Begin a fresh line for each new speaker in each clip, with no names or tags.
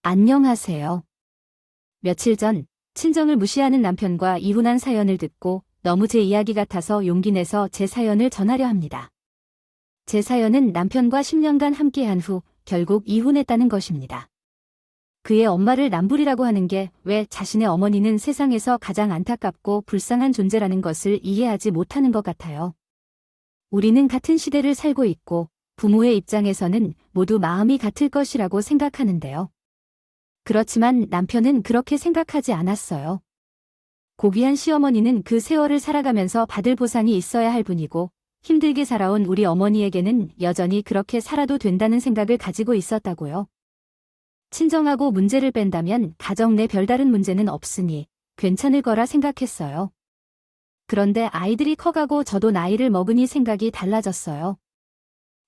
안녕하세요. 며칠 전 친정을 무시하는 남편과 이혼한 사연을 듣고 너무 제 이야기 같아서 용기 내서 제 사연을 전하려 합니다. 제 사연은 남편과 10년간 함께한 후 결국 이혼했다는 것입니다. 그의 엄마를 남불이라고 하는 게 왜 자신의 어머니는 세상에서 가장 안타깝고 불쌍한 존재라는 것을 이해하지 못하는 것 같아요. 우리는 같은 시대를 살고 있고 부모의 입장에서는 모두 마음이 같을 것이라고 생각하는데요. 그렇지만 남편은 그렇게 생각하지 않았어요. 고귀한 시어머니는 그 세월을 살아가면서 받을 보상이 있어야 할 분이고 힘들게 살아온 우리 어머니에게는 여전히 그렇게 살아도 된다는 생각을 가지고 있었다고요. 친정하고 문제를 뺀다면 가정 내 별다른 문제는 없으니 괜찮을 거라 생각했어요. 그런데 아이들이 커가고 저도 나이를 먹으니 생각이 달라졌어요.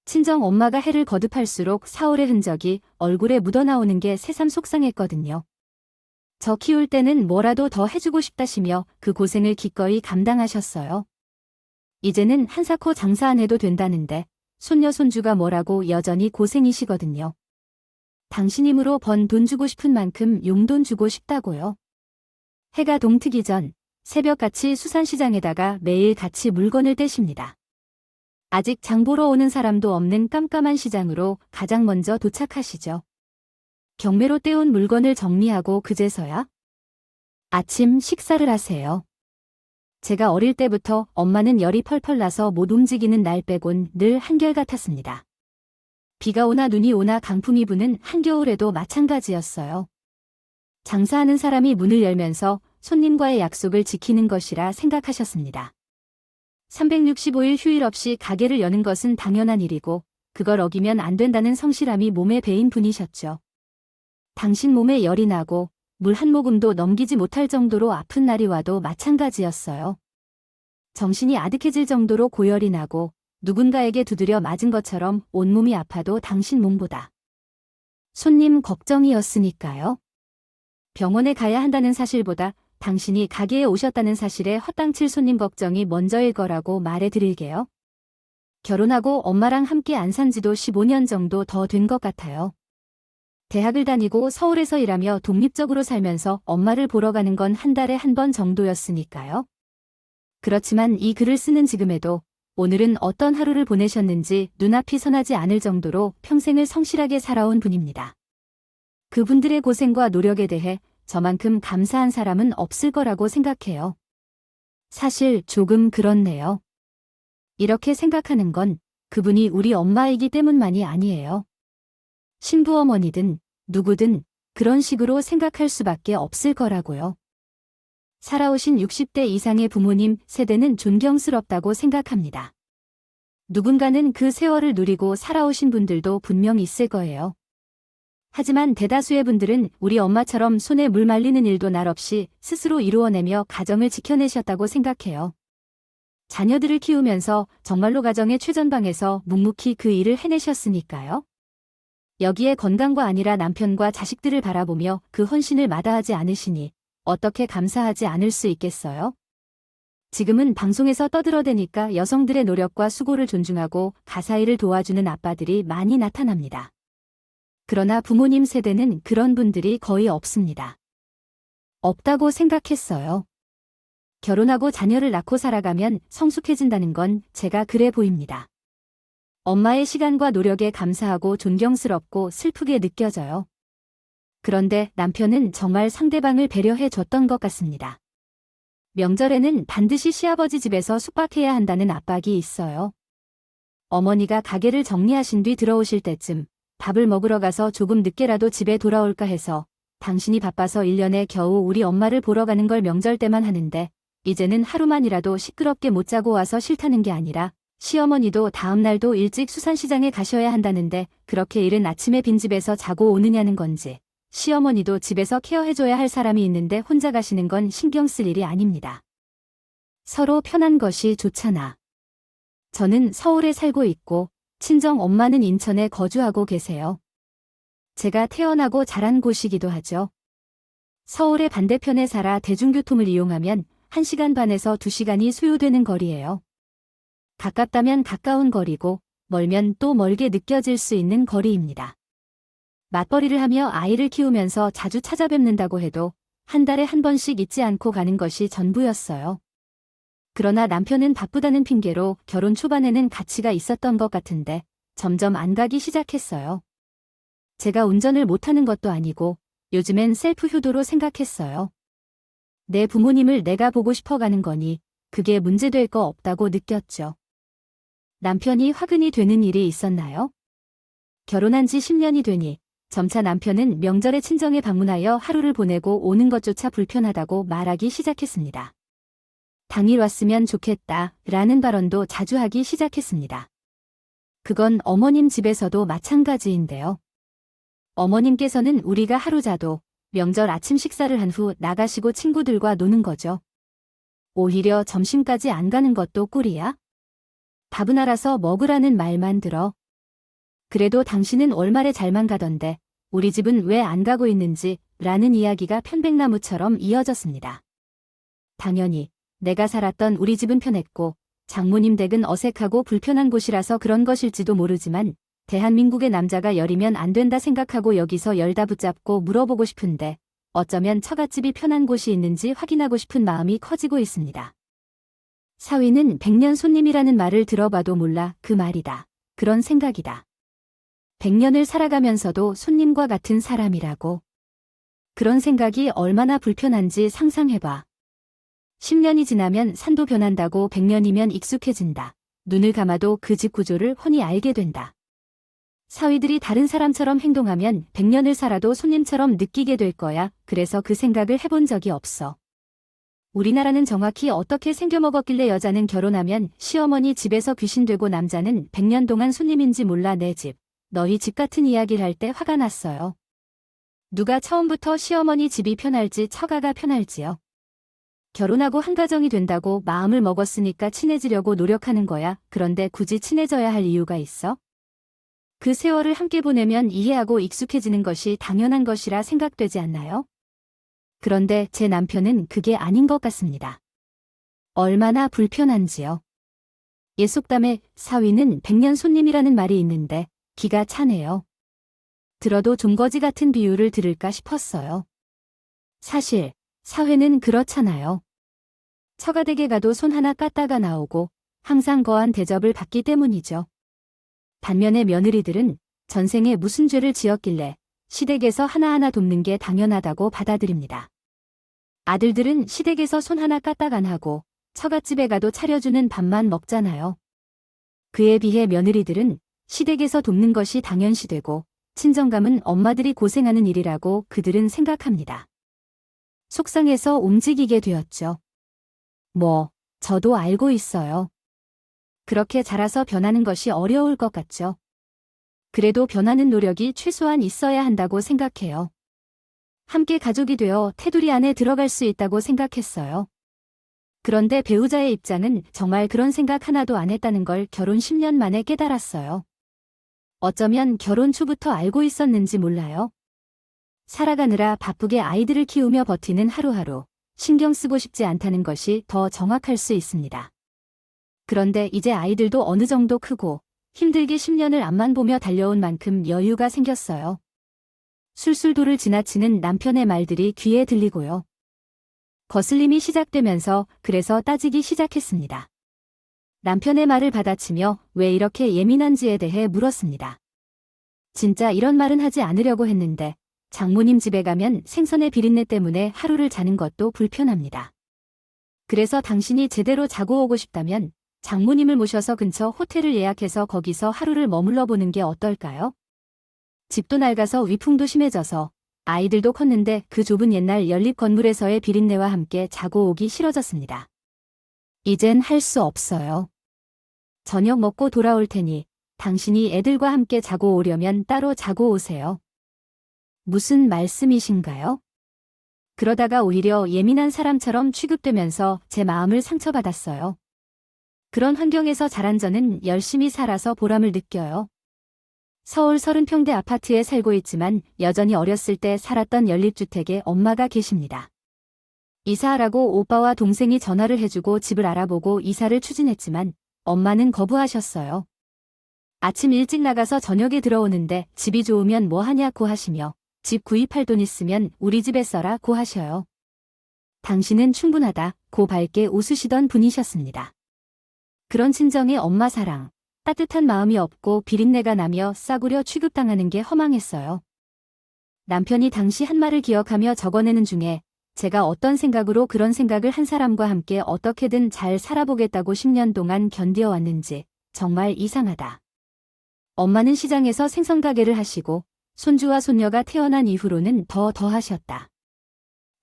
친정 엄마가 해를 거듭할수록 사월의 흔적이 얼굴에 묻어나오는 게 새삼 속상했거든요. 저 키울 때는 뭐라도 더 해주고 싶다시며 그 고생을 기꺼이 감당하셨어요. 이제는 한사코 장사 안 해도 된다는데 손녀 손주가 뭐라고 여전히 고생이시거든요. 당신 힘으로 번 돈 주고 싶은 만큼 용돈 주고 싶다고요. 해가 동트기 전 새벽같이 수산시장에다가 매일 같이 물건을 떼십니다. 아직 장 보러 오는 사람도 없는 깜깜한 시장으로 가장 먼저 도착하시죠. 경매로 떼온 물건을 정리하고 그제서야 아침 식사를 하세요. 제가 어릴 때부터 엄마는 열이 펄펄 나서 못 움직이는 날 빼곤 늘 한결같았습니다. 비가 오나 눈이 오나 강풍이 부는 한겨울에도 마찬가지였어요. 장사하는 사람이 문을 열면서 손님과의 약속을 지키는 것이라 생각하셨습니다. 365일 휴일 없이 가게를 여는 것은 당연한 일이고 그걸 어기면 안 된다는 성실함이 몸에 배인 분이셨죠. 당신 몸에 열이 나고 물 한 모금도 넘기지 못할 정도로 아픈 날이 와도 마찬가지였어요. 정신이 아득해질 정도로 고열이 나고 누군가에게 두드려 맞은 것처럼 온몸이 아파도 당신 몸보다 손님 걱정이었으니까요. 병원에 가야 한다는 사실보다 당신이 가게에 오셨다는 사실에 헛당칠 손님 걱정이 먼저일 거라고 말해드릴게요. 결혼하고 엄마랑 함께 안 산 지도 15년 정도 더 된 것 같아요. 대학을 다니고 서울에서 일하며 독립적으로 살면서 엄마를 보러 가는 건 한 달에 한 번 정도였으니까요. 그렇지만 이 글을 쓰는 지금에도 오늘은 어떤 하루를 보내셨는지 눈앞이 선하지 않을 정도로 평생을 성실하게 살아온 분입니다. 그분들의 고생과 노력에 대해 저만큼 감사한 사람은 없을 거라고 생각해요. 사실 조금 그렇네요. 이렇게 생각하는 건 그분이 우리 엄마이기 때문만이 아니에요. 신부어머니든 누구든 그런 식으로 생각할 수밖에 없을 거라고요. 살아오신 60대 이상의 부모님 세대는 존경스럽다고 생각합니다. 누군가는 그 세월을 누리고 살아오신 분들도 분명 있을 거예요. 하지만 대다수의 분들은 우리 엄마처럼 손에 물 말리는 일도 날 없이 스스로 이루어내며 가정을 지켜내셨다고 생각해요. 자녀들을 키우면서 정말로 가정의 최전방에서 묵묵히 그 일을 해내셨으니까요. 여기에 건강과 아니라 남편과 자식들을 바라보며 그 헌신을 마다하지 않으시니 어떻게 감사하지 않을 수 있겠어요? 지금은 방송에서 떠들어대니까 여성들의 노력과 수고를 존중하고 가사일을 도와주는 아빠들이 많이 나타납니다. 그러나 부모님 세대는 그런 분들이 거의 없습니다. 없다고 생각했어요. 결혼하고 자녀를 낳고 살아가면 성숙해진다는 건 제가 그래 보입니다. 엄마의 시간과 노력에 감사하고 존경스럽고 슬프게 느껴져요. 그런데 남편은 정말 상대방을 배려해 줬던 것 같습니다. 명절에는 반드시 시아버지 집에서 숙박해야 한다는 압박이 있어요. 어머니가 가게를 정리하신 뒤 들어오실 때쯤 밥을 먹으러 가서 조금 늦게라도 집에 돌아올까 해서 당신이 바빠서 1년에 겨우 우리 엄마를 보러 가는 걸 명절 때만 하는데 이제는 하루만이라도 시끄럽게 못 자고 와서 싫다는 게 아니라 시어머니도 다음 날도 일찍 수산시장에 가셔야 한다는데 그렇게 이른 아침에 빈집에서 자고 오느냐는 건지 시어머니도 집에서 케어해줘야 할 사람이 있는데 혼자 가시는 건 신경 쓸 일이 아닙니다. 서로 편한 것이 좋잖아. 저는 서울에 살고 있고 친정 엄마는 인천에 거주하고 계세요. 제가 태어나고 자란 곳이기도 하죠. 서울의 반대편에 살아 대중교통을 이용하면 1시간 반에서 2시간이 소요되는 거리예요. 가깝다면 가까운 거리고 멀면 또 멀게 느껴질 수 있는 거리입니다. 맞벌이를 하며 아이를 키우면서 자주 찾아뵙는다고 해도 한 달에 한 번씩 잊지 않고 가는 것이 전부였어요. 그러나 남편은 바쁘다는 핑계로 결혼 초반에는 가치가 있었던 것 같은데 점점 안 가기 시작했어요. 제가 운전을 못하는 것도 아니고 요즘엔 셀프 효도로 생각했어요. 내 부모님을 내가 보고 싶어 가는 거니 그게 문제될 거 없다고 느꼈죠. 남편이 화근이 되는 일이 있었나요? 결혼한 지 10년이 되니 점차 남편은 명절에 친정에 방문하여 하루를 보내고 오는 것조차 불편하다고 말하기 시작했습니다. 당일 왔으면 좋겠다 라는 발언도 자주 하기 시작했습니다. 그건 어머님 집에서도 마찬가지인데요. 어머님께서는 우리가 하루 자도 명절 아침 식사를 한 후 나가시고 친구들과 노는 거죠. 오히려 점심까지 안 가는 것도 꿀이야? 밥은 알아서 먹으라는 말만 들어. 그래도 당신은 월말에 잘만 가던데 우리 집은 왜 안 가고 있는지 라는 이야기가 편백나무처럼 이어졌습니다. 당연히 내가 살았던 우리 집은 편했고 장모님 댁은 어색하고 불편한 곳이라서 그런 것일지도 모르지만 대한민국의 남자가 열이면 안 된다 생각하고 여기서 열다 붙잡고 물어보고 싶은데 어쩌면 처갓집이 편한 곳이 있는지 확인하고 싶은 마음이 커지고 있습니다. 사위는 백년 손님이라는 말을 들어봐도 몰라 그 말이다. 그런 생각이다. 100년을 살아가면서도 손님과 같은 사람이라고. 그런 생각이 얼마나 불편한지 상상해봐. 10년이 지나면 산도 변한다고 100년이면 익숙해진다. 눈을 감아도 그 집 구조를 훤히 알게 된다. 사위들이 다른 사람처럼 행동하면 100년을 살아도 손님처럼 느끼게 될 거야. 그래서 그 생각을 해본 적이 없어. 우리나라는 정확히 어떻게 생겨먹었길래 여자는 결혼하면 시어머니 집에서 귀신되고 남자는 100년 동안 손님인지 몰라. 내 집, 너희 집 같은 이야기를 할 때 화가 났어요. 누가 처음부터 시어머니 집이 편할지 처가가 편할지요. 결혼하고 한 가정이 된다고 마음을 먹었으니까 친해지려고 노력하는 거야. 그런데 굳이 친해져야 할 이유가 있어? 그 세월을 함께 보내면 이해하고 익숙해지는 것이 당연한 것이라 생각되지 않나요? 그런데 제 남편은 그게 아닌 것 같습니다. 얼마나 불편한지요. 예속담에 사위는 100년 손님이라는 말이 있는데 기가 차네요. 들어도 좀 거지 같은 비유를 들을까 싶었어요. 사실 사회는 그렇잖아요. 처가댁에 가도 손 하나 깠다가 나오고 항상 거한 대접을 받기 때문이죠. 반면에 며느리들은 전생에 무슨 죄를 지었길래 시댁에서 하나하나 돕는 게 당연하다고 받아들입니다. 아들들은 시댁에서 손 하나 까딱 안 하고 처갓집에 가도 차려주는 밥만 먹잖아요. 그에 비해 며느리들은 시댁에서 돕는 것이 당연시되고 친정감은 엄마들이 고생하는 일이라고 그들은 생각합니다. 속상해서 움직이게 되었죠. 저도 알고 있어요. 그렇게 자라서 변하는 것이 어려울 것 같죠. 그래도 변하는 노력이 최소한 있어야 한다고 생각해요. 함께 가족이 되어 테두리 안에 들어갈 수 있다고 생각했어요. 그런데 배우자의 입장은 정말 그런 생각 하나도 안 했다는 걸 결혼 10년 만에 깨달았어요. 어쩌면 결혼 초부터 알고 있었는지 몰라요. 살아가느라 바쁘게 아이들을 키우며 버티는 하루하루, 신경 쓰고 싶지 않다는 것이 더 정확할 수 있습니다. 그런데 이제 아이들도 어느 정도 크고 힘들게 10년을 앞만 보며 달려온 만큼 여유가 생겼어요. 술술도를 지나치는 남편의 말들이 귀에 들리고요. 거슬림이 시작되면서 그래서 따지기 시작했습니다. 남편의 말을 받아치며 왜 이렇게 예민한지에 대해 물었습니다. 진짜 이런 말은 하지 않으려고 했는데 장모님 집에 가면 생선의 비린내 때문에 하루를 자는 것도 불편합니다. 그래서 당신이 제대로 자고 오고 싶다면 장모님을 모셔서 근처 호텔을 예약해서 거기서 하루를 머물러 보는 게 어떨까요? 집도 낡아서 위풍도 심해져서 아이들도 컸는데 그 좁은 옛날 연립 건물에서의 비린내와 함께 자고 오기 싫어졌습니다. 이젠 할 수 없어요. 저녁 먹고 돌아올 테니 당신이 애들과 함께 자고 오려면 따로 자고 오세요. 무슨 말씀이신가요? 그러다가 오히려 예민한 사람처럼 취급되면서 제 마음을 상처받았어요. 그런 환경에서 자란 저는 열심히 살아서 보람을 느껴요. 서울 30평대 아파트에 살고 있지만 여전히 어렸을 때 살았던 연립주택에 엄마가 계십니다. 이사하라고 오빠와 동생이 전화를 해주고 집을 알아보고 이사를 추진했지만 엄마는 거부하셨어요. 아침 일찍 나가서 저녁에 들어오는데 집이 좋으면 뭐 하냐고 하시며 집 구입할 돈 있으면 우리 집에 써라 고 하셔요. 당신은 충분하다 고 밝게 웃으시던 분이셨습니다. 그런 친정의 엄마 사랑, 따뜻한 마음이 없고 비린내가 나며 싸구려 취급당하는 게 허망했어요. 남편이 당시 한 말을 기억하며 적어내는 중에 제가 어떤 생각으로 그런 생각을 한 사람과 함께 어떻게든 잘 살아보겠다고 10년 동안 견디어왔는지 정말 이상하다. 엄마는 시장에서 생선 가게를 하시고 손주와 손녀가 태어난 이후로는 더 하셨다.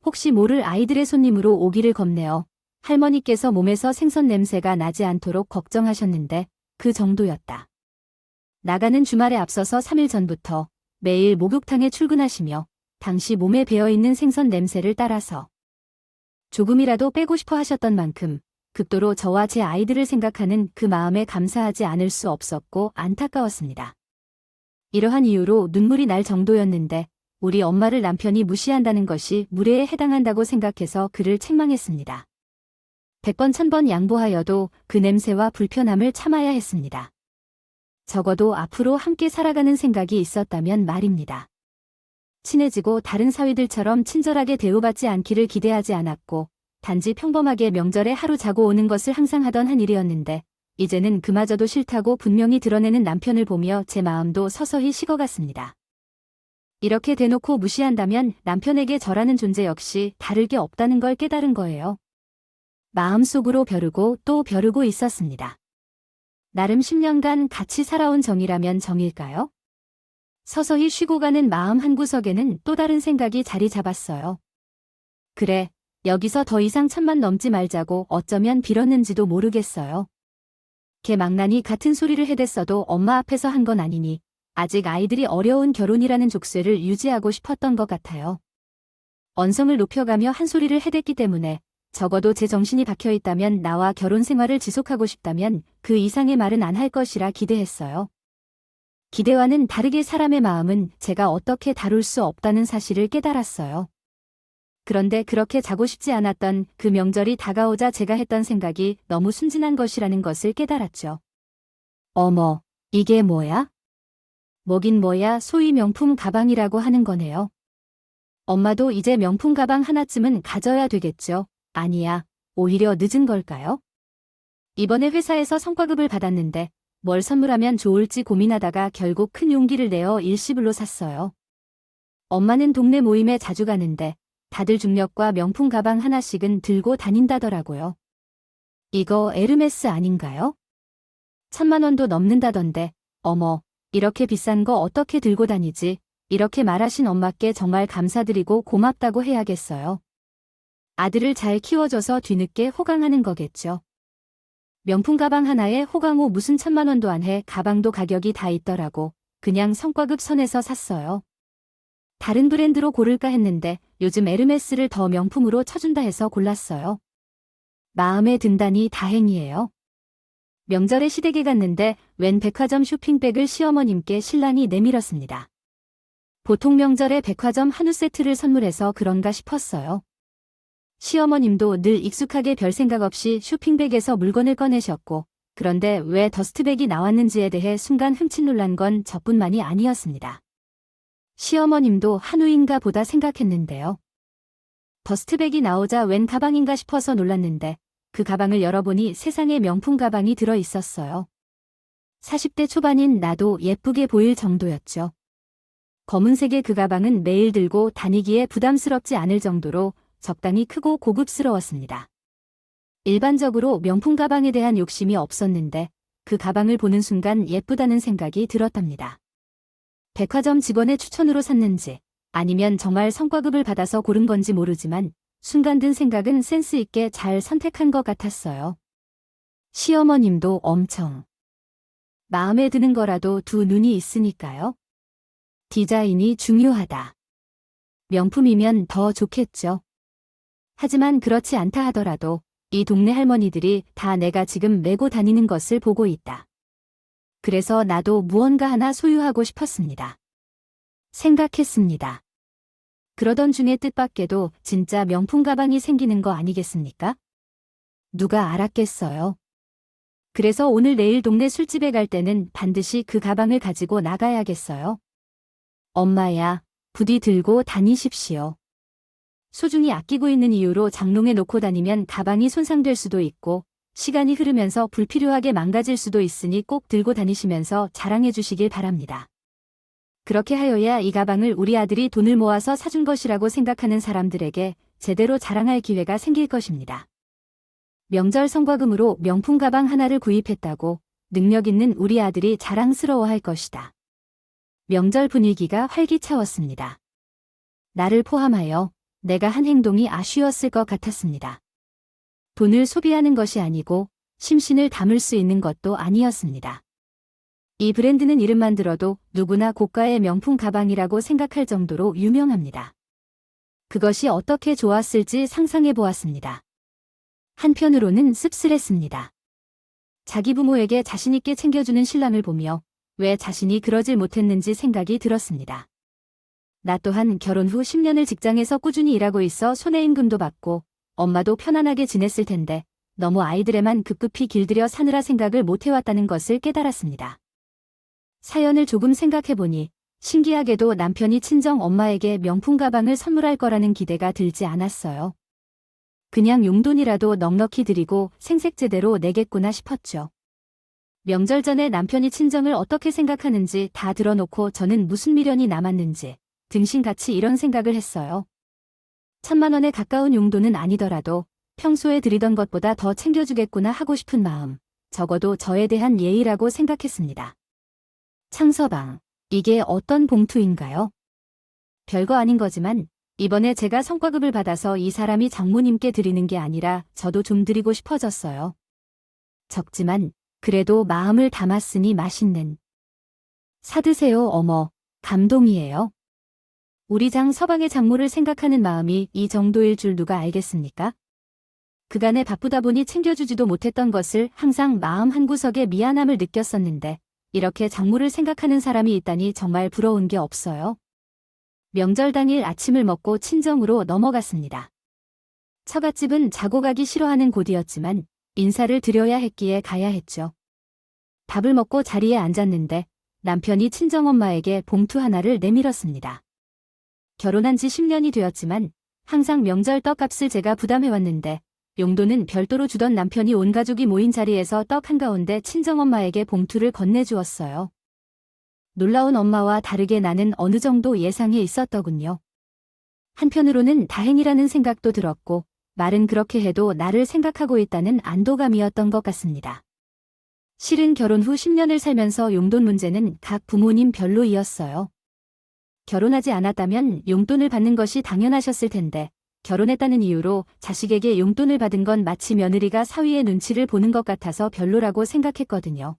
혹시 모를 아이들의 손님으로 오기를 겁내어 할머니께서 몸에서 생선 냄새가 나지 않도록 걱정하셨는데 그 정도였다. 나가는 주말에 앞서서 3일 전부터 매일 목욕탕에 출근하시며 당시 몸에 배어있는 생선 냄새를 따라서 조금이라도 빼고 싶어 하셨던 만큼 극도로 저와 제 아이들을 생각하는 그 마음에 감사하지 않을 수 없었고 안타까웠습니다. 이러한 이유로 눈물이 날 정도였는데 우리 엄마를 남편이 무시한다는 것이 무례에 해당한다고 생각해서 그를 책망했습니다. 100번 1000번 양보하여도 그 냄새와 불편함을 참아야 했습니다. 적어도 앞으로 함께 살아가는 생각이 있었다면 말입니다. 친해지고 다른 사위들처럼 친절하게 대우받지 않기를 기대하지 않았고 단지 평범하게 명절에 하루 자고 오는 것을 항상 하던 한 일이었는데 이제는 그마저도 싫다고 분명히 드러내는 남편을 보며 제 마음도 서서히 식어갔습니다. 이렇게 대놓고 무시한다면 남편에게 저라는 존재 역시 다를 게 없다는 걸 깨달은 거예요. 마음속으로 벼르고 또 벼르고 있었습니다. 나름 10년간 같이 살아온 정이라면 정일까요? 서서히 쉬고 가는 마음 한구석에는 또 다른 생각이 자리 잡았어요. 그래, 여기서 더 이상 1000만 넘지 말자고 어쩌면 빌었는지도 모르겠어요. 걔 망나니 같은 소리를 해댔어도 엄마 앞에서 한 건 아니니 아직 아이들이 어려운 결혼이라는 족쇄를 유지하고 싶었던 것 같아요. 언성을 높여가며 한 소리를 해댔기 때문에 적어도 제 정신이 박혀있다면 나와 결혼 생활을 지속하고 싶다면 그 이상의 말은 안 할 것이라 기대했어요. 기대와는 다르게 사람의 마음은 제가 어떻게 다룰 수 없다는 사실을 깨달았어요. 그런데 그렇게 자고 싶지 않았던 그 명절이 다가오자 제가 했던 생각이 너무 순진한 것이라는 것을 깨달았죠. 어머, 이게 뭐야? 뭐긴 뭐야 소위 명품 가방이라고 하는 거네요. 엄마도 이제 명품 가방 하나쯤은 가져야 되겠죠. 아니야, 오히려 늦은 걸까요? 이번에 회사에서 성과급을 받았는데 뭘 선물하면 좋을지 고민하다가 결국 큰 용기를 내어 일시불로 샀어요. 엄마는 동네 모임에 자주 가는데 다들 중력과 명품 가방 하나씩은 들고 다닌다더라고요. 이거 에르메스 아닌가요? 1000만 원도 넘는다던데, 어머, 이렇게 비싼 거 어떻게 들고 다니지? 이렇게 말하신 엄마께 정말 감사드리고 고맙다고 해야겠어요. 아들을 잘 키워줘서 뒤늦게 호강하는 거겠죠. 명품 가방 하나에 호강호 무슨 1000만 원도 안 해 가방도 가격이 다 있더라고. 그냥 성과급 선에서 샀어요. 다른 브랜드로 고를까 했는데 요즘 에르메스를 더 명품으로 쳐준다 해서 골랐어요. 마음에 든다니 다행이에요. 명절에 시댁에 갔는데 웬 백화점 쇼핑백을 시어머님께 신랑이 내밀었습니다. 보통 명절에 백화점 한우 세트를 선물해서 그런가 싶었어요. 시어머님도 늘 익숙하게 별 생각 없이 쇼핑백에서 물건을 꺼내셨고 그런데 왜 더스트백이 나왔는지에 대해 순간 흠칫 놀란 건 저뿐만이 아니었습니다. 시어머님도 한우인가 보다 생각했는데요. 더스트백이 나오자 웬 가방인가 싶어서 놀랐는데 그 가방을 열어보니 세상에 명품 가방이 들어 있었어요. 40대 초반인 나도 예쁘게 보일 정도였죠. 검은색의 그 가방은 매일 들고 다니기에 부담스럽지 않을 정도로 적당히 크고 고급스러웠습니다. 일반적으로 명품 가방에 대한 욕심이 없었는데 그 가방을 보는 순간 예쁘다는 생각이 들었답니다. 백화점 직원의 추천으로 샀는지 아니면 정말 성과급을 받아서 고른 건지 모르지만 순간 든 생각은 센스 있게 잘 선택한 것 같았어요. 시어머님도 엄청 마음에 드는 거라도 두 눈이 있으니까요. 디자인이 중요하다. 명품이면 더 좋겠죠. 하지만 그렇지 않다 하더라도 이 동네 할머니들이 다 내가 지금 메고 다니는 것을 보고 있다. 그래서 나도 무언가 하나 소유하고 싶었습니다. 생각했습니다. 그러던 중에 뜻밖에도 진짜 명품 가방이 생기는 거 아니겠습니까? 누가 알았겠어요. 그래서 오늘 내일 동네 술집에 갈 때는 반드시 그 가방을 가지고 나가야겠어요. 엄마야, 부디 들고 다니십시오. 소중히 아끼고 있는 이유로 장롱에 놓고 다니면 가방이 손상될 수도 있고 시간이 흐르면서 불필요하게 망가질 수도 있으니 꼭 들고 다니시면서 자랑해 주시길 바랍니다. 그렇게 하여야 이 가방을 우리 아들이 돈을 모아서 사준 것이라고 생각하는 사람들에게 제대로 자랑할 기회가 생길 것입니다. 명절 성과금으로 명품 가방 하나를 구입했다고 능력 있는 우리 아들이 자랑스러워할 것이다. 명절 분위기가 활기차웠습니다. 나를 포함하여 내가 한 행동이 아쉬웠을 것 같았습니다. 돈을 소비하는 것이 아니고 심신을 담을 수 있는 것도 아니었습니다. 이 브랜드는 이름만 들어도 누구나 고가의 명품 가방이라고 생각할 정도로 유명합니다. 그것이 어떻게 좋았을지 상상해 보았습니다. 한편으로는 씁쓸했습니다. 자기 부모에게 자신있게 챙겨주는 신랑을 보며 왜 자신이 그러질 못했는지 생각이 들었습니다. 나 또한 결혼 후 10년을 직장에서 꾸준히 일하고 있어 손해임금도 받고 엄마도 편안하게 지냈을 텐데 너무 아이들에만 급급히 길들여 사느라 생각을 못해왔다는 것을 깨달았습니다. 사연을 조금 생각해보니 신기하게도 남편이 친정 엄마에게 명품 가방을 선물할 거라는 기대가 들지 않았어요. 그냥 용돈이라도 넉넉히 드리고 생색제대로 내겠구나 싶었죠. 명절 전에 남편이 친정을 어떻게 생각하는지 다 들어놓고 저는 무슨 미련이 남았는지 등신같이 이런 생각을 했어요. 1,000만 원에 가까운 용돈은 아니더라도 평소에 드리던 것보다 더 챙겨주겠구나 하고 싶은 마음, 적어도 저에 대한 예의라고 생각했습니다. 창서방, 이게 어떤 봉투인가요? 별거 아닌 거지만 이번에 제가 성과급을 받아서 이 사람이 장모님께 드리는 게 아니라 저도 좀 드리고 싶어졌어요. 적지만 그래도 마음을 담았으니 맛있는. 사드세요 어머, 감동이에요. 우리 장 서방의 장모를 생각하는 마음이 이 정도일 줄 누가 알겠습니까? 그간에 바쁘다 보니 챙겨주지도 못했던 것을 항상 마음 한구석에 미안함을 느꼈었는데 이렇게 장모를 생각하는 사람이 있다니 정말 부러운 게 없어요. 명절 당일 아침을 먹고 친정으로 넘어갔습니다. 처갓집은 자고 가기 싫어하는 곳이었지만 인사를 드려야 했기에 가야 했죠. 밥을 먹고 자리에 앉았는데 남편이 친정엄마에게 봉투 하나를 내밀었습니다. 결혼한 지 10년이 되었지만 항상 명절 떡값을 제가 부담해왔는데 용돈은 별도로 주던 남편이 온 가족이 모인 자리에서 떡 한가운데 친정엄마에게 봉투를 건네주었어요. 놀라운 엄마와 다르게 나는 어느 정도 예상해 있었더군요. 한편으로는 다행이라는 생각도 들었고 말은 그렇게 해도 나를 생각하고 있다는 안도감이었던 것 같습니다. 실은 결혼 후 10년을 살면서 용돈 문제는 각 부모님 별로이었어요. 결혼하지 않았다면 용돈을 받는 것이 당연하셨을 텐데 결혼했다는 이유로 자식에게 용돈을 받은 건 마치 며느리가 사위의 눈치를 보는 것 같아서 별로라고 생각했거든요.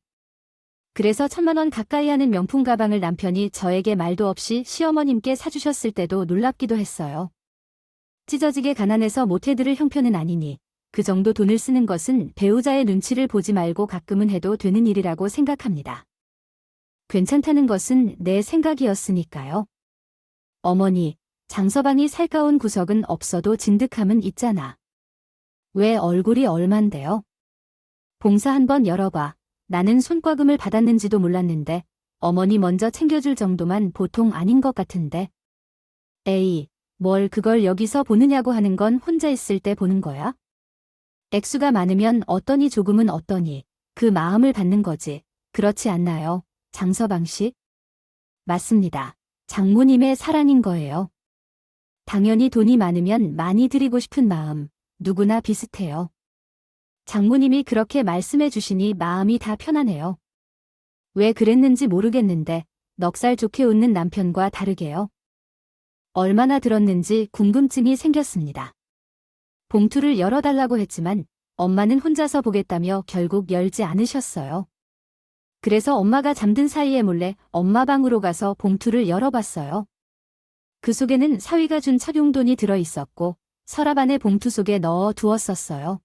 그래서 1,000만 원 가까이 하는 명품 가방을 남편이 저에게 말도 없이 시어머님께 사주셨을 때도 놀랍기도 했어요. 찢어지게 가난해서 못해드릴 형편은 아니니 그 정도 돈을 쓰는 것은 배우자의 눈치를 보지 말고 가끔은 해도 되는 일이라고 생각합니다. 괜찮다는 것은 내 생각이었으니까요. 어머니, 장서방이 살가운 구석은 없어도 진득함은 있잖아. 왜 얼굴이 얼만데요? 봉사 한번 열어봐. 나는 손과금을 받았는지도 몰랐는데 어머니 먼저 챙겨줄 정도만 보통 아닌 것 같은데. 에이, 뭘 그걸 여기서 보느냐고 하는 건 혼자 있을 때 보는 거야? 액수가 많으면 어떠니 조금은 어떠니 그 마음을 받는 거지. 그렇지 않나요, 장서방 씨? 맞습니다. 장모님의 사랑인 거예요. 당연히 돈이 많으면 많이 드리고 싶은 마음, 누구나 비슷해요. 장모님이 그렇게 말씀해 주시니 마음이 다 편하네요. 왜 그랬는지 모르겠는데 넉살 좋게 웃는 남편과 다르게요. 얼마나 들었는지 궁금증이 생겼습니다. 봉투를 열어달라고 했지만 엄마는 혼자서 보겠다며 결국 열지 않으셨어요. 그래서 엄마가 잠든 사이에 몰래 엄마 방으로 가서 봉투를 열어봤어요. 그 속에는 사위가 준 첫 용돈이 들어있었고 서랍 안에 봉투 속에 넣어 두었었어요.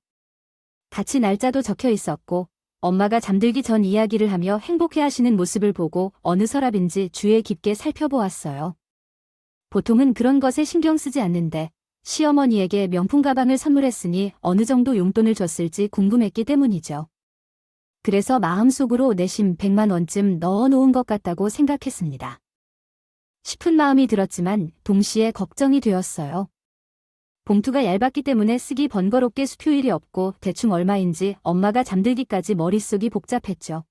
같이 날짜도 적혀 있었고 엄마가 잠들기 전 이야기를 하며 행복해하시는 모습을 보고 어느 서랍인지 주의 깊게 살펴보았어요. 보통은 그런 것에 신경 쓰지 않는데 시어머니에게 명품 가방을 선물했으니 어느 정도 용돈을 줬을지 궁금했기 때문이죠. 그래서 마음속으로 내심 100만 원쯤 넣어놓은 것 같다고 생각했습니다. 싶은 마음이 들었지만 동시에 걱정이 되었어요. 봉투가 얇았기 때문에 쓰기 번거롭게 수표일이 없고 대충 얼마인지 엄마가 잠들기까지 머릿속이 복잡했죠.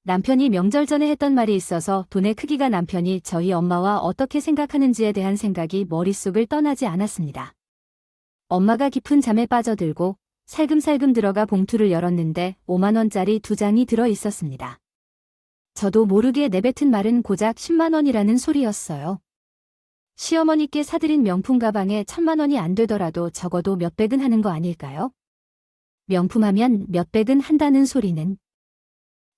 남편이 명절 전에 했던 말이 있어서 돈의 크기가 남편이 저희 엄마와 어떻게 생각하는지에 대한 생각이 머릿속을 떠나지 않았습니다. 엄마가 깊은 잠에 빠져들고 살금살금 들어가 봉투를 열었는데 5만 원짜리 2장이 들어 있었습니다. 저도 모르게 내뱉은 말은 고작 10만 원이라는 소리였어요. 시어머니께 사드린 명품 가방에 1,000만 원이 안 되더라도 적어도 몇백은 하는 거 아닐까요? 명품하면 몇백은 한다는 소리는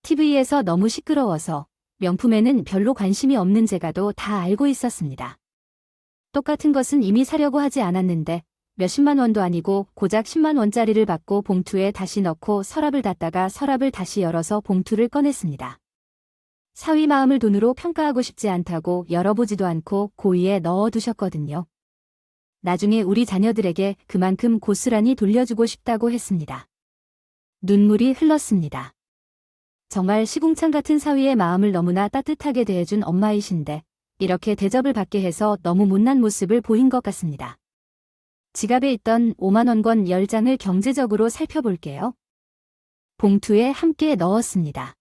TV에서 너무 시끄러워서 명품에는 별로 관심이 없는 제가도 다 알고 있었습니다. 똑같은 것은 이미 사려고 하지 않았는데 몇십만 원도 아니고 고작 10만 원짜리를 받고 봉투에 다시 넣고 서랍을 닫다가 서랍을 다시 열어서 봉투를 꺼냈습니다. 사위 마음을 돈으로 평가하고 싶지 않다고 열어보지도 않고 고이에 넣어두셨거든요. 나중에 우리 자녀들에게 그만큼 고스란히 돌려주고 싶다고 했습니다. 눈물이 흘렀습니다. 정말 시궁창 같은 사위의 마음을 너무나 따뜻하게 대해준 엄마이신데 이렇게 대접을 받게 해서 너무 못난 모습을 보인 것 같습니다. 지갑에 있던 5만 원권 10장을 경제적으로 살펴볼게요. 봉투에 함께 넣었습니다.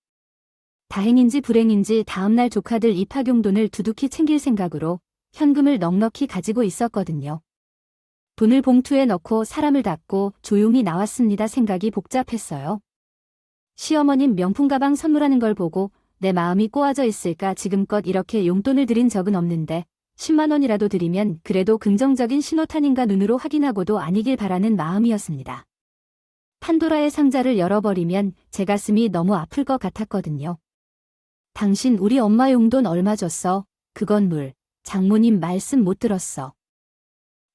다행인지 불행인지 다음날 조카들 입학용돈을 두둑히 챙길 생각으로 현금을 넉넉히 가지고 있었거든요. 돈을 봉투에 넣고 사람을 닫고 조용히 나왔습니다. 생각이 복잡했어요. 시어머님 명품 가방 선물하는 걸 보고 내 마음이 꼬아져 있을까. 지금껏 이렇게 용돈을 드린 적은 없는데 10만 원이라도 드리면 그래도 긍정적인 신호탄인가 눈으로 확인하고도 아니길 바라는 마음이었습니다. 판도라의 상자를 열어버리면 제 가슴이 너무 아플 것 같았거든요. 당신 우리 엄마 용돈 얼마 줬어? 그건 물. 장모님 말씀 못 들었어.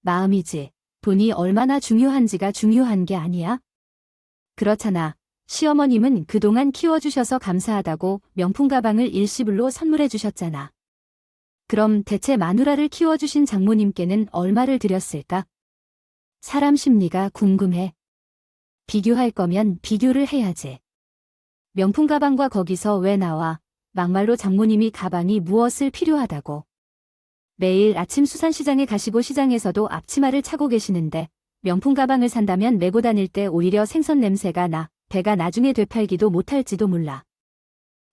마음이지. 돈이 얼마나 중요한지가 중요한 게 아니야? 그렇잖아. 시어머님은 그동안 키워주셔서 감사하다고 명품 가방을 일시불로 선물해 주셨잖아. 그럼 대체 마누라를 키워주신 장모님께는 얼마를 드렸을까? 사람 심리가 궁금해. 비교할 거면 비교를 해야지. 명품 가방과 거기서 왜 나와? 막말로 장모님이 가방이 무엇을 필요하다고. 매일 아침 수산시장에 가시고 시장에서도 앞치마를 차고 계시는데 명품 가방을 산다면 메고 다닐 때 오히려 생선 냄새가 나 배가 나중에 되팔기도 못할지도 몰라.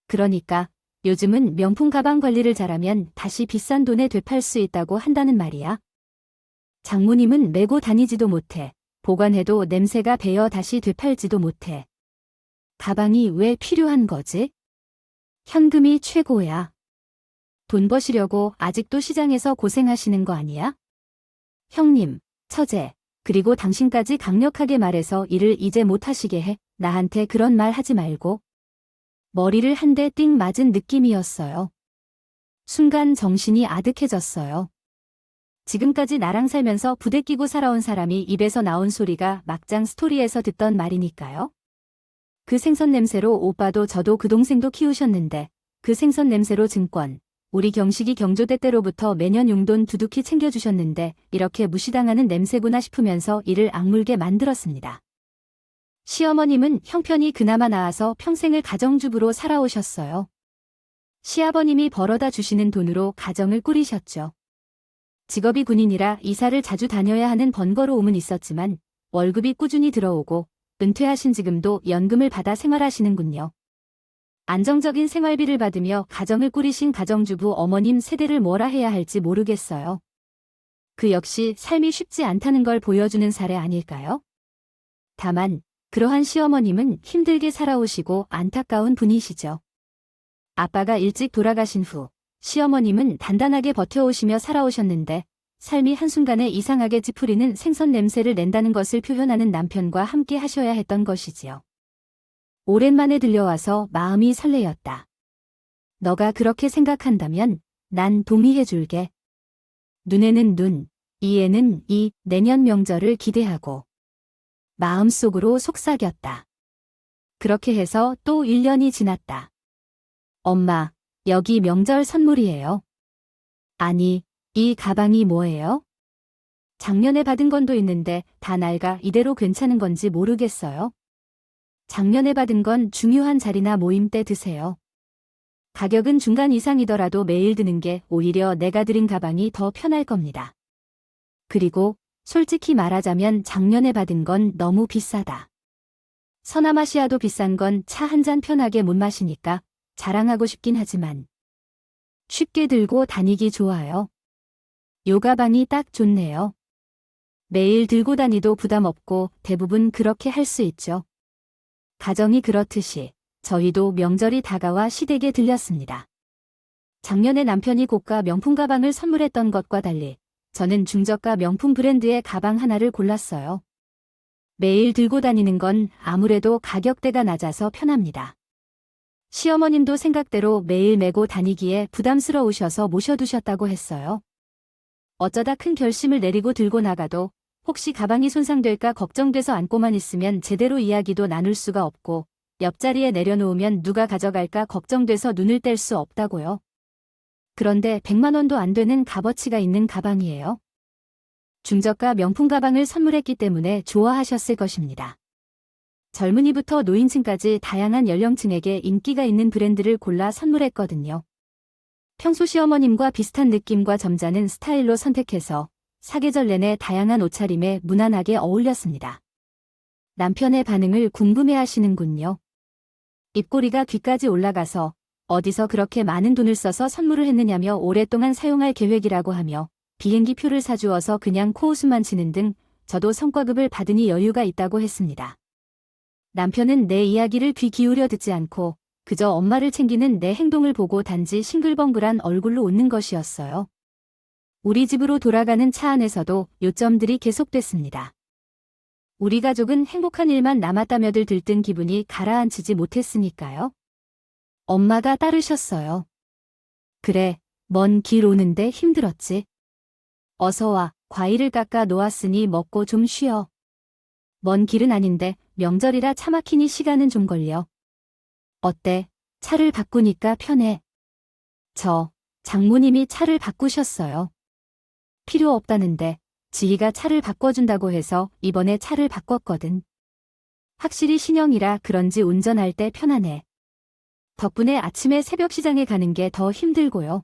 그러니까 요즘은 명품 가방 관리를 잘하면 다시 비싼 돈에 되팔 수 있다고 한다는 말이야. 장모님은 메고 다니지도 못해. 보관해도 냄새가 배어 다시 되팔지도 못해. 가방이 왜 필요한 거지? 현금이 최고야. 돈 버시려고 아직도 시장에서 고생하시는 거 아니야? 형님, 처제, 그리고 당신까지 강력하게 말해서 일을 이제 못하시게 해. 나한테 그런 말 하지 말고. 머리를 한 대 띵 맞은 느낌이었어요. 순간 정신이 아득해졌어요. 지금까지 나랑 살면서 부대 끼고 살아온 사람이 입에서 나온 소리가 막장 스토리에서 듣던 말이니까요. 그 생선 냄새로 오빠도 저도 그 동생도 키우셨는데 그 생선 냄새로 증권, 우리 경식이 경조대 때로부터 매년 용돈 두둑히 챙겨주셨는데 이렇게 무시당하는 냄새구나 싶으면서 이를 악물게 만들었습니다. 시어머님은 형편이 그나마 나아서 평생을 가정주부로 살아오셨어요. 시아버님이 벌어다 주시는 돈으로 가정을 꾸리셨죠. 직업이 군인이라 이사를 자주 다녀야 하는 번거로움은 있었지만 월급이 꾸준히 들어오고 은퇴하신 지금도 연금을 받아 생활하시는군요. 안정적인 생활비를 받으며 가정을 꾸리신 가정주부 어머님 세대를 뭐라 해야 할지 모르겠어요. 그 역시 삶이 쉽지 않다는 걸 보여주는 사례 아닐까요? 다만 그러한 시어머님은 힘들게 살아오시고 안타까운 분이시죠. 아빠가 일찍 돌아가신 후 시어머님은 단단하게 버텨오시며 살아오셨는데 삶이 한순간에 이상하게 찌푸리는 생선 냄새를 낸다는 것을 표현하는 남편과 함께 하셔야 했던 것이지요. 오랜만에 들려와서 마음이 설레었다. 너가 그렇게 생각한다면 난 동의해줄게. 눈에는 눈, 이에는 이, 내년 명절을 기대하고. 마음속으로 속삭였다. 그렇게 해서 또 1년이 지났다. 엄마, 여기 명절 선물이에요. 아니, 이 가방이 뭐예요? 작년에 받은 건도 있는데 다 낡아 이대로 괜찮은 건지 모르겠어요. 작년에 받은 건 중요한 자리나 모임 때 드세요. 가격은 중간 이상이더라도 매일 드는 게 오히려 내가 들인 가방이 더 편할 겁니다. 그리고 솔직히 말하자면 작년에 받은 건 너무 비싸다. 서남아시아도 비싼 건 차 한 잔 편하게 못 마시니까 자랑하고 싶긴 하지만 쉽게 들고 다니기 좋아요. 요 가방이 딱 좋네요. 매일 들고 다니도 부담 없고 대부분 그렇게 할 수 있죠. 가정이 그렇듯이 저희도 명절이 다가와 시댁에 들렸습니다. 작년에 남편이 고가 명품 가방을 선물했던 것과 달리 저는 중저가 명품 브랜드의 가방 하나를 골랐어요. 매일 들고 다니는 건 아무래도 가격대가 낮아서 편합니다. 시어머님도 생각대로 매일 메고 다니기에 부담스러우셔서 모셔두셨다고 했어요. 어쩌다 큰 결심을 내리고 들고 나가도 혹시 가방이 손상될까 걱정돼서 안고만 있으면 제대로 이야기도 나눌 수가 없고 옆자리에 내려놓으면 누가 가져갈까 걱정돼서 눈을 뗄 수 없다고요. 그런데 100만 원도 안 되는 값어치가 있는 가방이에요. 중저가 명품 가방을 선물했기 때문에 좋아하셨을 것입니다. 젊은이부터 노인층까지 다양한 연령층에게 인기가 있는 브랜드를 골라 선물했거든요. 평소 시어머님과 비슷한 느낌과 점잖은 스타일로 선택해서 사계절 내내 다양한 옷차림에 무난하게 어울렸습니다. 남편의 반응을 궁금해하시는군요. 입꼬리가 귀까지 올라가서 어디서 그렇게 많은 돈을 써서 선물을 했느냐며 오랫동안 사용할 계획이라고 하며 비행기 표를 사주어서 그냥 코웃음만 치는 등 저도 성과급을 받으니 여유가 있다고 했습니다. 남편은 내 이야기를 귀 기울여 듣지 않고 그저 엄마를 챙기는 내 행동을 보고 단지 싱글벙글한 얼굴로 웃는 것이었어요. 우리 집으로 돌아가는 차 안에서도 요점들이 계속됐습니다. 우리 가족은 행복한 일만 남았다며들 들뜬 기분이 가라앉히지 못했으니까요. 엄마가 따르셨어요. 그래, 먼 길 오는데 힘들었지. 어서 와, 과일을 깎아 놓았으니 먹고 좀 쉬어. 먼 길은 아닌데 명절이라 차 막히니 시간은 좀 걸려. 어때? 차를 바꾸니까 편해. 장모님이 차를 바꾸셨어요. 필요 없다는데 지희가 차를 바꿔준다고 해서 이번에 차를 바꿨거든. 확실히 신형이라 그런지 운전할 때 편하네. 덕분에 아침에 새벽 시장에 가는 게 더 힘들고요.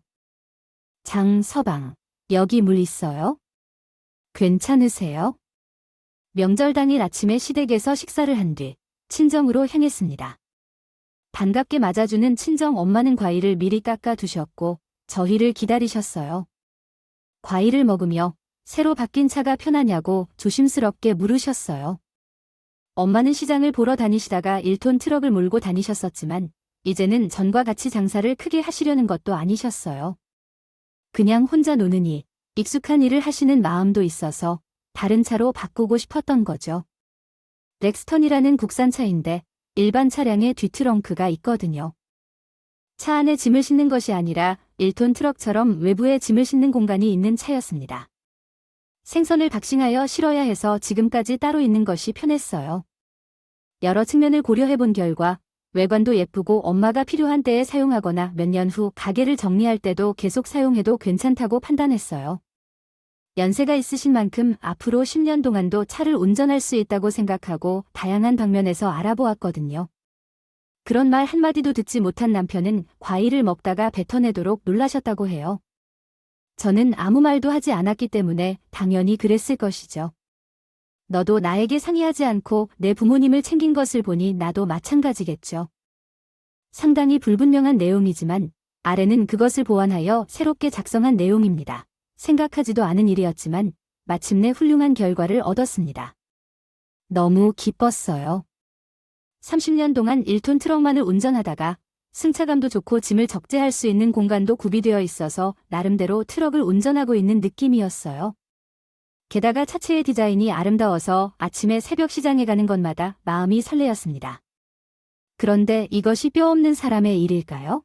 서방, 여기 물 있어요? 괜찮으세요? 명절 당일 아침에 시댁에서 식사를 한 뒤 친정으로 향했습니다. 반갑게 맞아주는 친정 엄마는 과일을 미리 깎아 두셨고 저희를 기다리셨어요. 과일을 먹으며 새로 바뀐 차가 편하냐고 조심스럽게 물으셨어요. 엄마는 시장을 보러 다니시다가 1톤 트럭을 몰고 다니셨었지만 이제는 전과 같이 장사를 크게 하시려는 것도 아니셨어요. 그냥 혼자 노느니 익숙한 일을 하시는 마음도 있어서 다른 차로 바꾸고 싶었던 거죠. 렉스턴이라는 국산차인데 일반 차량에 뒤트렁크가 있거든요. 차 안에 짐을 싣는 것이 아니라 1톤 트럭처럼 외부에 짐을 싣는 공간이 있는 차였습니다. 생선을 박싱하여 실어야 해서 지금까지 따로 있는 것이 편했어요. 여러 측면을 고려해본 결과 외관도 예쁘고 엄마가 필요한 때에 사용하거나 몇 년 후 가게를 정리할 때도 계속 사용해도 괜찮다고 판단했어요. 연세가 있으신 만큼 앞으로 10년 동안도 차를 운전할 수 있다고 생각하고 다양한 방면에서 알아보았거든요. 그런 말 한마디도 듣지 못한 남편은 과일을 먹다가 뱉어내도록 놀라셨다고 해요. 저는 아무 말도 하지 않았기 때문에 당연히 그랬을 것이죠. 너도 나에게 상의하지 않고 내 부모님을 챙긴 것을 보니 나도 마찬가지겠죠. 상당히 불분명한 내용이지만 아래는 그것을 보완하여 새롭게 작성한 내용입니다. 생각하지도 않은 일이었지만 마침내 훌륭한 결과를 얻었습니다. 너무 기뻤어요. 30년 동안 1톤 트럭만을 운전하다가 승차감도 좋고 짐을 적재할 수 있는 공간도 구비되어 있어서 나름대로 트럭을 운전하고 있는 느낌이었어요. 게다가 차체의 디자인이 아름다워서 아침에 새벽 시장에 가는 것마다 마음이 설레었습니다. 그런데 이것이 뼈 없는 사람의 일일까요?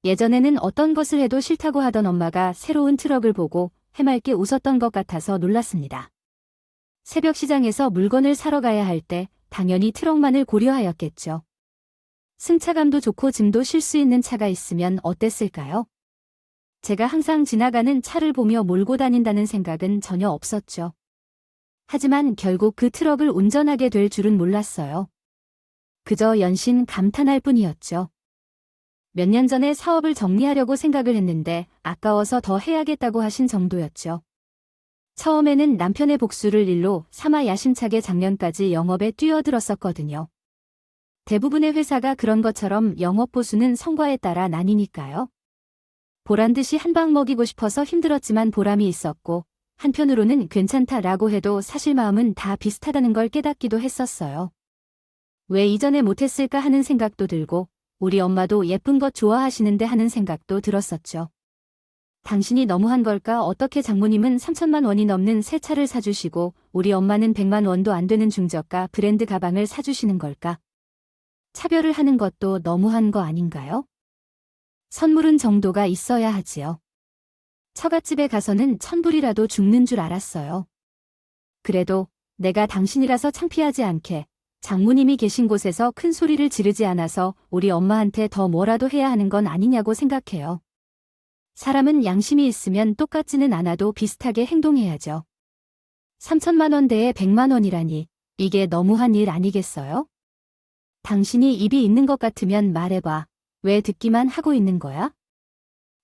예전에는 어떤 것을 해도 싫다고 하던 엄마가 새로운 트럭을 보고 해맑게 웃었던 것 같아서 놀랐습니다. 새벽 시장에서 물건을 사러 가야 할 때 당연히 트럭만을 고려하였겠죠. 승차감도 좋고 짐도 실 수 있는 차가 있으면 어땠을까요? 제가 항상 지나가는 차를 보며 몰고 다닌다는 생각은 전혀 없었죠. 하지만 결국 그 트럭을 운전하게 될 줄은 몰랐어요. 그저 연신 감탄할 뿐이었죠. 몇 년 전에 사업을 정리하려고 생각을 했는데 아까워서 더 해야겠다고 하신 정도였죠. 처음에는 남편의 복수를 일로 삼아 야심차게 작년까지 영업에 뛰어들었었거든요. 대부분의 회사가 그런 것처럼 영업 보수는 성과에 따라 나뉘니까요. 보란듯이 한 방 먹이고 싶어서 힘들었지만 보람이 있었고 한편으로는 괜찮다라고 해도 사실 마음은 다 비슷하다는 걸 깨닫기도 했었어요. 왜 이전에 못했을까 하는 생각도 들고 우리 엄마도 예쁜 것 좋아하시는데 하는 생각도 들었었죠. 당신이 너무한 걸까? 어떻게 장모님은 3천만 원이 넘는 새 차를 사주시고 우리 엄마는 100만 원도 안 되는 중저가 브랜드 가방을 사주시는 걸까? 차별을 하는 것도 너무한 거 아닌가요? 선물은 정도가 있어야 하지요. 처갓집에 가서는 천불이라도 죽는 줄 알았어요. 그래도 내가 당신이라서 창피하지 않게 장모님이 계신 곳에서 큰 소리를 지르지 않아서 우리 엄마한테 더 뭐라도 해야 하는 건 아니냐고 생각해요. 사람은 양심이 있으면 똑같지는 않아도 비슷하게 행동해야죠. 3천만 원대에 100만 원이라니 이게 너무한 일 아니겠어요? 당신이 입이 있는 것 같으면 말해봐. 왜 듣기만 하고 있는 거야?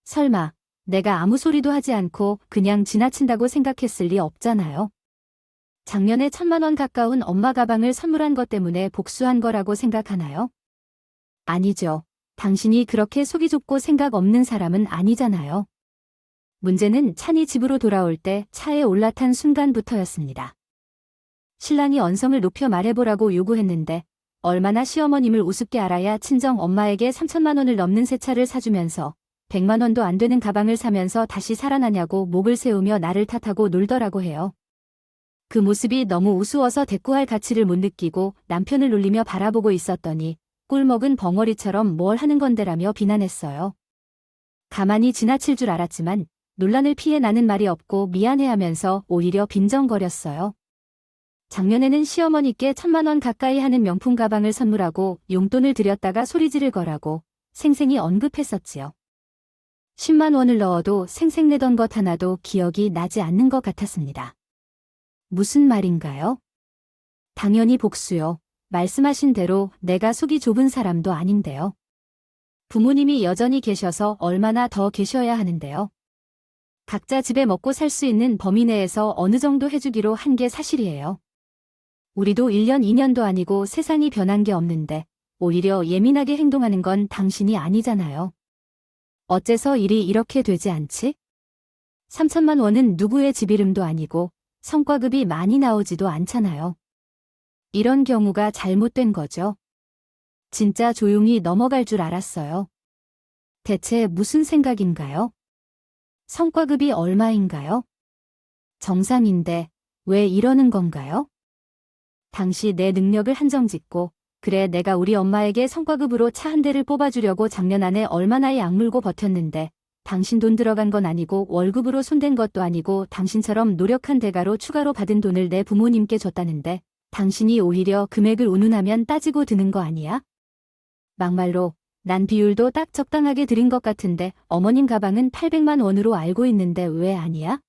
설마 내가 아무 소리도 하지 않고 그냥 지나친다고 생각했을 리 없잖아요. 작년에 1,000만 원 가까운 엄마 가방을 선물한 것 때문에 복수한 거라고 생각하나요? 아니죠. 당신이 그렇게 속이 좁고 생각 없는 사람은 아니잖아요. 문제는 찬이 집으로 돌아올 때 차에 올라탄 순간부터였습니다. 신랑이 언성을 높여 말해보라고 요구했는데 얼마나 시어머님을 우습게 알아야 친정 엄마에게 3천만 원을 넘는 새 차를 사주면서 100만 원도 안 되는 가방을 사면서 다시 살아나냐고 목을 세우며 나를 탓하고 놀더라고 해요. 그 모습이 너무 우스워서 대꾸할 가치를 못 느끼고 남편을 놀리며 바라보고 있었더니 꿀먹은 벙어리처럼 뭘 하는 건데라며 비난했어요. 가만히 지나칠 줄 알았지만 논란을 피해 나는 말이 없고 미안해하면서 오히려 빈정거렸어요. 작년에는 시어머니께 1,000만 원 가까이 하는 명품 가방을 선물하고 용돈을 드렸다가 소리 지를 거라고 생생히 언급했었지요. 10만 원을 넣어도 생색내던 것 하나도 기억이 나지 않는 것 같았습니다. 무슨 말인가요? 당연히 복수요. 말씀하신 대로 내가 속이 좁은 사람도 아닌데요. 부모님이 여전히 계셔서 얼마나 더 계셔야 하는데요. 각자 집에 먹고 살 수 있는 범위 내에서 어느 정도 해주기로 한 게 사실이에요. 우리도 1년 2년도 아니고 세상이 변한 게 없는데 오히려 예민하게 행동하는 건 당신이 아니잖아요. 어째서 일이 이렇게 되지 않지? 3천만 원은 누구의 집 이름도 아니고 성과급이 많이 나오지도 않잖아요. 이런 경우가 잘못된 거죠. 진짜 조용히 넘어갈 줄 알았어요. 대체 무슨 생각인가요? 성과급이 얼마인가요? 정상인데 왜 이러는 건가요? 당시 내 능력을 한정짓고 그래 내가 우리 엄마에게 성과급으로 차 한 대를 뽑아주려고 작년 안에 얼마나 악물고 버텼는데 당신 돈 들어간 건 아니고 월급으로 손댄 것도 아니고 당신처럼 노력한 대가로 추가로 받은 돈을 내 부모님께 줬다는데 당신이 오히려 금액을 운운하면 따지고 드는 거 아니야? 막말로 난 비율도 딱 적당하게 드린 것 같은데 어머님 가방은 800만 원으로 알고 있는데 왜 아니야?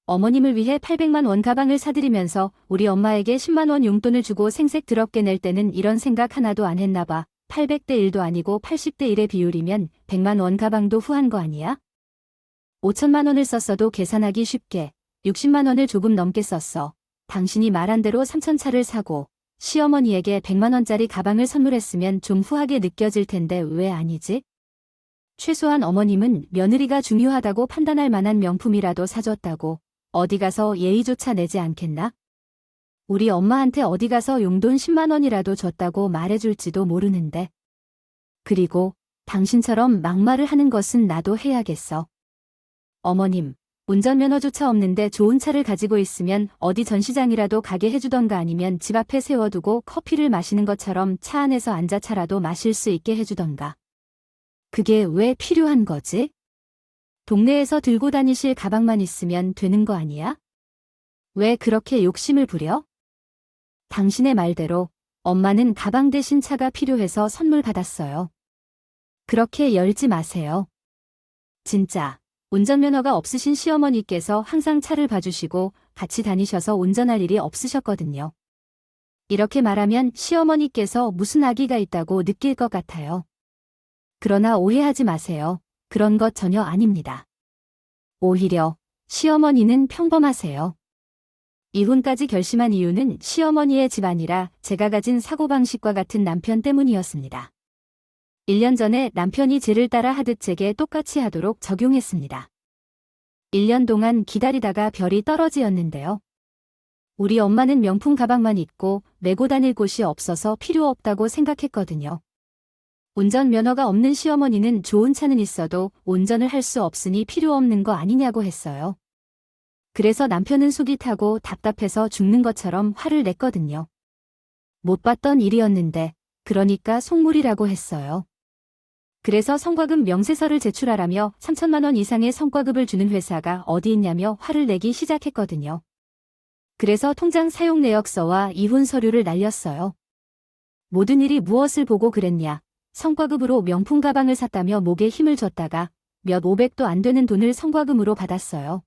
어머님을 위해 800만 원 가방을 사드리면서 우리 엄마에게 10만 원 용돈을 주고 생색 더럽게 낼 때는 이런 생각 하나도 안 했나 봐. 800대 1도 아니고 80대 1의 비율이면 100만 원 가방도 후한 거 아니야? 5천만 원을 썼어도 계산하기 쉽게 60만 원을 조금 넘게 썼어. 당신이 말한 대로 3천차를 사고 시어머니에게 100만 원짜리 가방을 선물했으면 좀 후하게 느껴질 텐데 왜 아니지? 최소한 어머님은 며느리가 중요하다고 판단할 만한 명품이라도 사줬다고 어디 가서 예의조차 내지 않겠나? 우리 엄마한테 어디 가서 용돈 10만 원이라도 줬다고 말해줄지도 모르는데. 그리고 당신처럼 막말을 하는 것은 나도 해야겠어. 어머님, 운전면허조차 없는데 좋은 차를 가지고 있으면 어디 전시장이라도 가게 해주던가 아니면 집 앞에 세워두고 커피를 마시는 것처럼 차 안에서 앉아 차라도 마실 수 있게 해주던가. 그게 왜 필요한 거지? 동네에서 들고 다니실 가방만 있으면 되는 거 아니야? 왜 그렇게 욕심을 부려? 당신의 말대로 엄마는 가방 대신 차가 필요해서 선물 받았어요. 그렇게 열지 마세요. 진짜 운전면허가 없으신 시어머니께서 항상 차를 봐주시고 같이 다니셔서 운전할 일이 없으셨거든요. 이렇게 말하면 시어머니께서 무슨 악의가 있다고 느낄 것 같아요. 그러나 오해하지 마세요. 그런 것 전혀 아닙니다. 오히려 시어머니는 평범하세요. 이혼까지 결심한 이유는 시어머니의 집안이라 제가 가진 사고방식과 같은 남편 때문이었습니다. 1년 전에 남편이 제를 따라 하듯 제게 똑같이 하도록 적용했습니다. 1년 동안 기다리다가 별이 떨어지었는데요. 우리 엄마는 명품 가방만 입고 메고 다닐 곳이 없어서 필요 없다고 생각했거든요. 운전면허가 없는 시어머니는 좋은 차는 있어도 운전을 할 수 없으니 필요 없는 거 아니냐고 했어요. 그래서 남편은 속이 타고 답답해서 죽는 것처럼 화를 냈거든요. 못 봤던 일이었는데 그러니까 속물이라고 했어요. 그래서 성과급 명세서를 제출하라며 3천만 원 이상의 성과급을 주는 회사가 어디 있냐며 화를 내기 시작했거든요. 그래서 통장 사용 내역서와 이혼 서류를 날렸어요. 모든 일이 무엇을 보고 그랬냐. 성과급으로 명품 가방을 샀다며 목에 힘을 줬다가 몇 500도 안 되는 돈을 성과금으로 받았어요.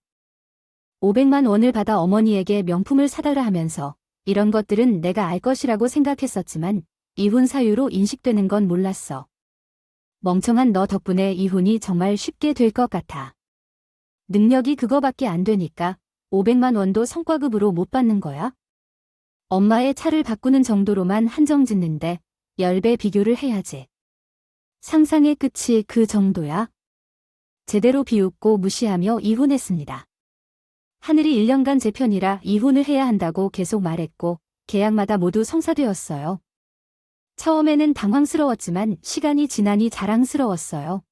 500만 원을 받아 어머니에게 명품을 사달라 하면서 이런 것들은 내가 알 것이라고 생각했었지만 이혼 사유로 인식되는 건 몰랐어. 멍청한 너 덕분에 이혼이 정말 쉽게 될 것 같아. 능력이 그거밖에 안 되니까 500만 원도 성과급으로 못 받는 거야? 엄마의 차를 바꾸는 정도로만 한정 짓는데 10배 비교를 해야지. 상상의 끝이 그 정도야? 제대로 비웃고 무시하며 이혼했습니다. 하늘이 1년간 제 편이라 이혼을 해야 한다고 계속 말했고 계약마다 모두 성사되었어요. 처음에는 당황스러웠지만 시간이 지나니 자랑스러웠어요.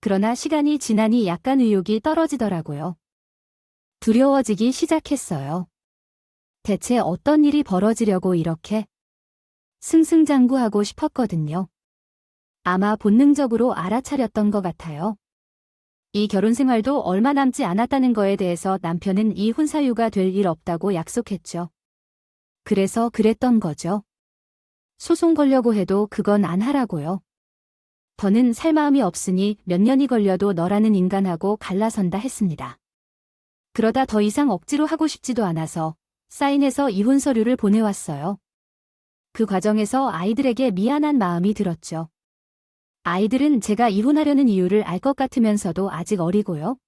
그러나 시간이 지나니 약간 의욕이 떨어지더라고요. 두려워지기 시작했어요. 대체 어떤 일이 벌어지려고 이렇게 승승장구하고 싶었거든요. 아마 본능적으로 알아차렸던 것 같아요. 이 결혼 생활도 얼마 남지 않았다는 거에 대해서 남편은 이혼 사유가 될 일 없다고 약속했죠. 그래서 그랬던 거죠. 소송 걸려고 해도 그건 안 하라고요. 더는 살 마음이 없으니 몇 년이 걸려도 너라는 인간하고 갈라선다 했습니다. 그러다 더 이상 억지로 하고 싶지도 않아서 사인해서 이혼 서류를 보내왔어요. 그 과정에서 아이들에게 미안한 마음이 들었죠. 아이들은 제가 이혼하려는 이유를 알 것 같으면서도 아직 어리고요.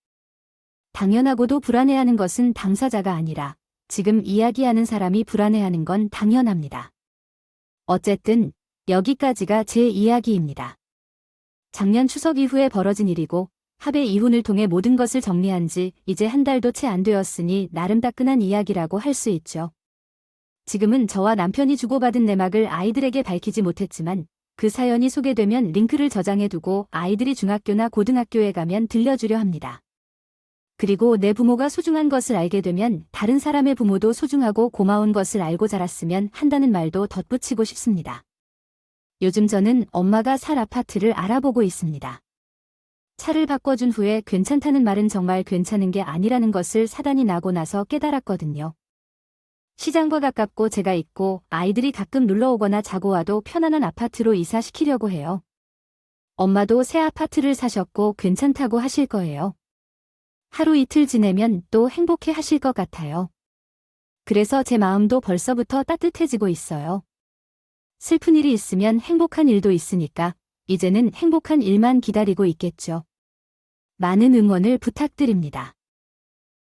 당연하고도 불안해하는 것은 당사자가 아니라 지금 이야기하는 사람이 불안해하는 건 당연합니다. 어쨌든 여기까지가 제 이야기입니다. 작년 추석 이후에 벌어진 일이고 합의 이혼을 통해 모든 것을 정리한 지 이제 한 달도 채 안 되었으니 나름 따끈한 이야기라고 할 수 있죠. 지금은 저와 남편이 주고받은 내막을 아이들에게 밝히지 못했지만 그 사연이 소개되면 링크를 저장해두고 아이들이 중학교나 고등학교에 가면 들려주려 합니다. 그리고 내 부모가 소중한 것을 알게 되면 다른 사람의 부모도 소중하고 고마운 것을 알고 자랐으면 한다는 말도 덧붙이고 싶습니다. 요즘 저는 엄마가 살 아파트를 알아보고 있습니다. 차를 바꿔준 후에 괜찮다는 말은 정말 괜찮은 게 아니라는 것을 사단이 나고 나서 깨달았거든요. 시장과 가깝고 제가 있고 아이들이 가끔 놀러오거나 자고 와도 편안한 아파트로 이사시키려고 해요. 엄마도 새 아파트를 사셨고 괜찮다고 하실 거예요. 하루 이틀 지내면 또 행복해 하실 것 같아요. 그래서 제 마음도 벌써부터 따뜻해지고 있어요. 슬픈 일이 있으면 행복한 일도 있으니까 이제는 행복한 일만 기다리고 있겠죠. 많은 응원을 부탁드립니다.